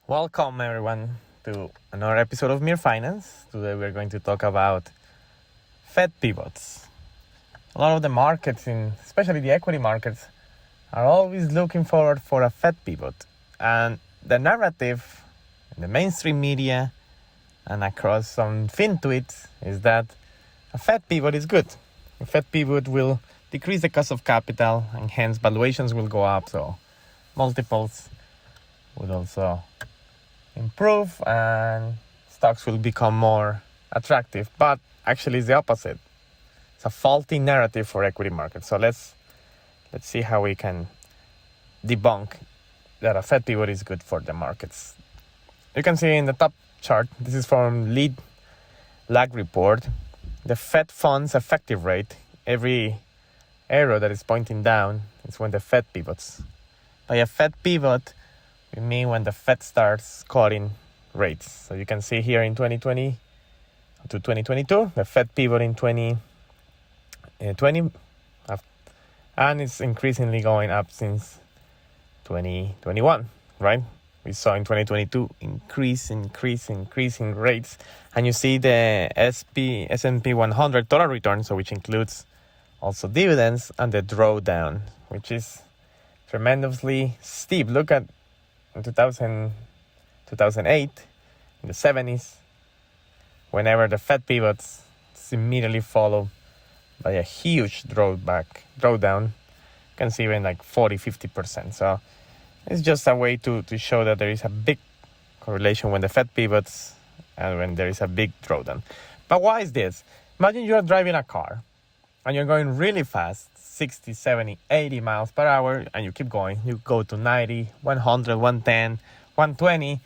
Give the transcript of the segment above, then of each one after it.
Welcome everyone to another episode of Mere Finance. Today we're going to talk about Fed pivots. A lot of the markets, especially the equity markets, are always looking forward for a Fed pivot. And the narrative in the mainstream media and across some fin tweets is that a Fed pivot is good. A Fed pivot will decrease the cost of capital and hence valuations will go up, so multiples would also improve and stocks will become more attractive. But actually it's the opposite. It's a faulty narrative for equity markets. So let's see how we can debunk that a Fed pivot is good for the markets. You can see in the top chart, this is from Lead Lag Report, the Fed funds effective rate. Every arrow that is pointing down is when the Fed pivots. By a Fed pivot, we mean when the Fed starts cutting rates. So you can see here in 2020 to 2022, the Fed pivot in 2020, and it's increasingly going up since 2021, right? We saw in 2022 increasing rates, and you see the S&P 100 total return, so which includes also dividends, and the drawdown, which is tremendously steep. Look at 2008, in the 70s, whenever the Fed pivots, it's immediately followed by a huge drawdown. You can see even like 40-50%. So it's just a way to show that there is a big correlation when the Fed pivots and when there is a big drawdown. But why is this? Imagine you are driving a car and you're going really fast, 60, 70, 80 miles per hour, and you keep going. You go to 90, 100, 110, 120.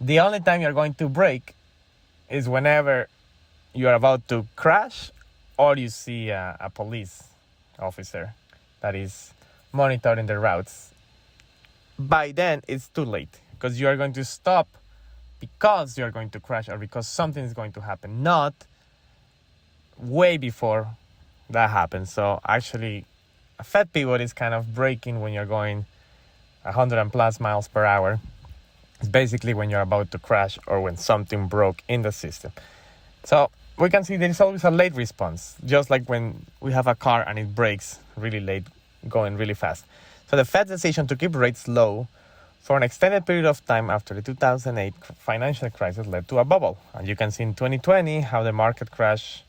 The only time you're going to brake is whenever you're about to crash or you see a police officer that is monitoring the routes. By then, it's too late because you are going to stop because you're going to crash or because something is going to happen, not way before that happens. So actually, a Fed pivot is kind of braking when you're going 100 and plus miles per hour. It's basically when you're about to crash or when something broke in the system. So we can see there is always a late response, just like when we have a car and it brakes really late, going really fast. So the Fed's decision to keep rates low for an extended period of time after the 2008 financial crisis led to a bubble. And you can see in 2020 how the market crashed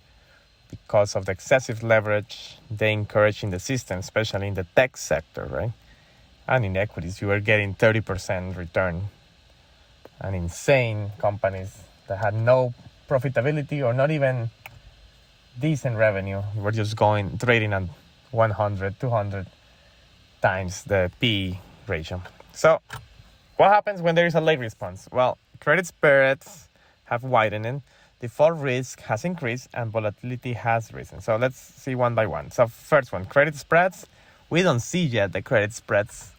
because of the excessive leverage they encourage in the system, especially in the tech sector, right? And in equities, you were getting 30% return. And insane companies that had no profitability or not even decent revenue were just trading at 100, 200 times the P ratio. So what happens when there is a late response? Well, credit spreads have widened, default risk has increased, and volatility has risen. So let's see one by one. So first one, credit spreads. We don't see yet the credit spreads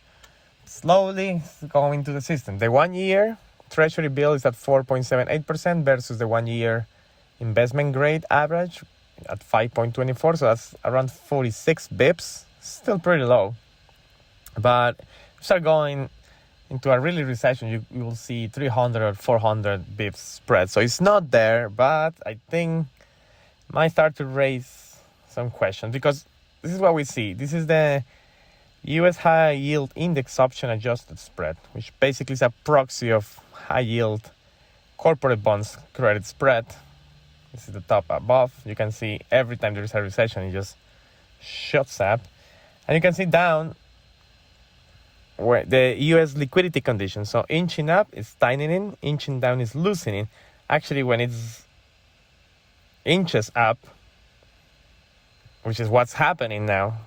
slowly going to the system. The 1 year Treasury bill is at 4.78% versus the 1 year investment grade average at 5.24. So that's around 46 bips. Still pretty low. But if you start going into a really recession, you will see 300 or 400 bips spread. So it's not there, but I think it might start to raise some questions because this is what we see. This is the U.S. high yield index option adjusted spread, which basically is a proxy of high yield corporate bonds credit spread. This is the top above. You can see every time there is a recession, it just shoots up. And you can see down where the U.S. liquidity conditions. So inching up is tightening, inching down is loosening. Actually, when it's inches up, which is what's happening now,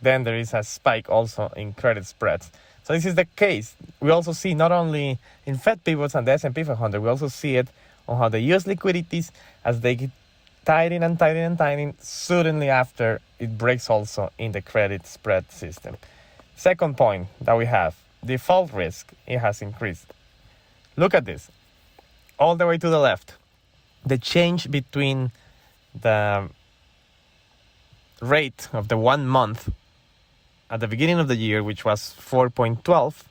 then there is a spike also in credit spreads. So this is the case. We also see not only in Fed pivots and the S&P 500, we also see it on how the U.S. liquidities, as they get tightening and tightening and tightening, suddenly after it breaks also in the credit spread system. Second point that we have, default risk, it has increased. Look at this, all the way to the left. The change between the rate of the 1 month at the beginning of the year, which was 4.12,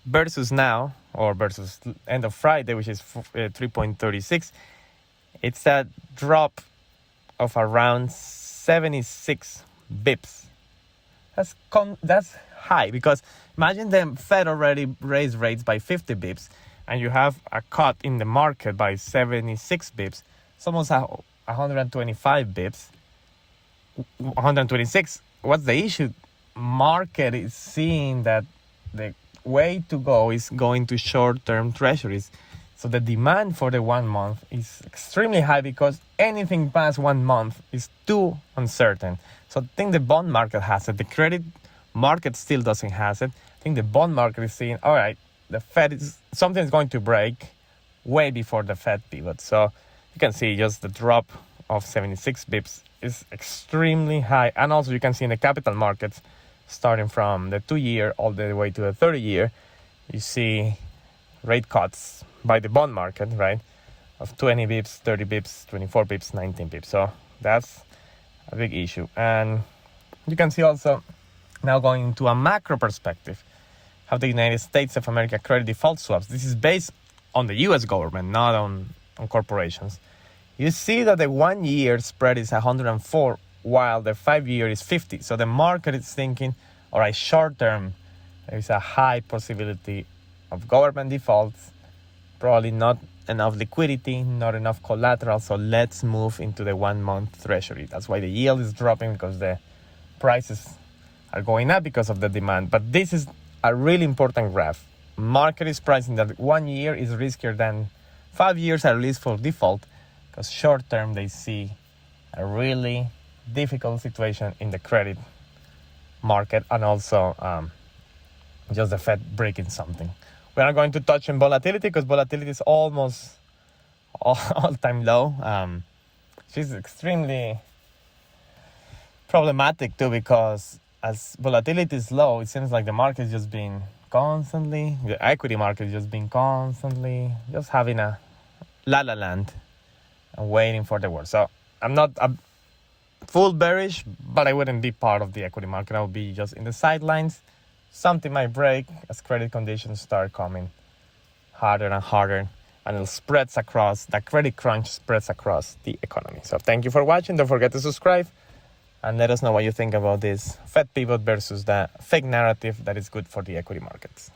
versus now, or versus end of Friday, which is 3.36, it's a drop of around 76 bips. That's high, because imagine the Fed already raised rates by 50 bips, and you have a cut in the market by 76 bips. It's almost 125 bips. 126. What's the issue? Market is seeing that the way to go is going to short-term treasuries. So the demand for the 1 month is extremely high, because anything past 1 month is too uncertain. So I think the bond market has it. The credit market still doesn't have it. I think the bond market is saying, all right, the Fed is something's going to break way before the Fed pivot. So you can see just the drop of 76 bips is extremely high. And also you can see in the capital markets, starting from the 2-year all the way to the 30-year, you see rate cuts by the bond market, right, of 20 bips, 30 bips, 24 bips, 19 bips. So that's a big issue. And you can see also, now going into a macro perspective, how the United States of America credit default swaps, this is based on the US government, not on corporations. You see that the 1-year spread is 104, while the 5-year is 50. So the market is thinking, all right, short term, there is a high possibility of government defaults, probably not enough liquidity, not enough collateral, so let's move into the 1 month treasury. That's why the yield is dropping, because the prices are going up because of the demand. But this is a really important graph. Market is pricing that 1 year is riskier than 5 years, at least for default, because short term they see a really difficult situation in the credit market, and also just the Fed breaking something. We're not going to touch on volatility, because volatility is almost all-time low. She's extremely problematic too, because as volatility is low, it seems like the market is just being constantly, the equity market is just being constantly, just having a la-la land and waiting for the worst. So I'm not a full bearish, but I wouldn't be part of the equity market. I would be just in the sidelines. Something might break as credit conditions start coming harder and harder, and it spreads across, the credit crunch spreads across the economy. So thank you for watching. Don't forget to subscribe, and let us know what you think about this Fed pivot versus the fake narrative that is good for the equity markets.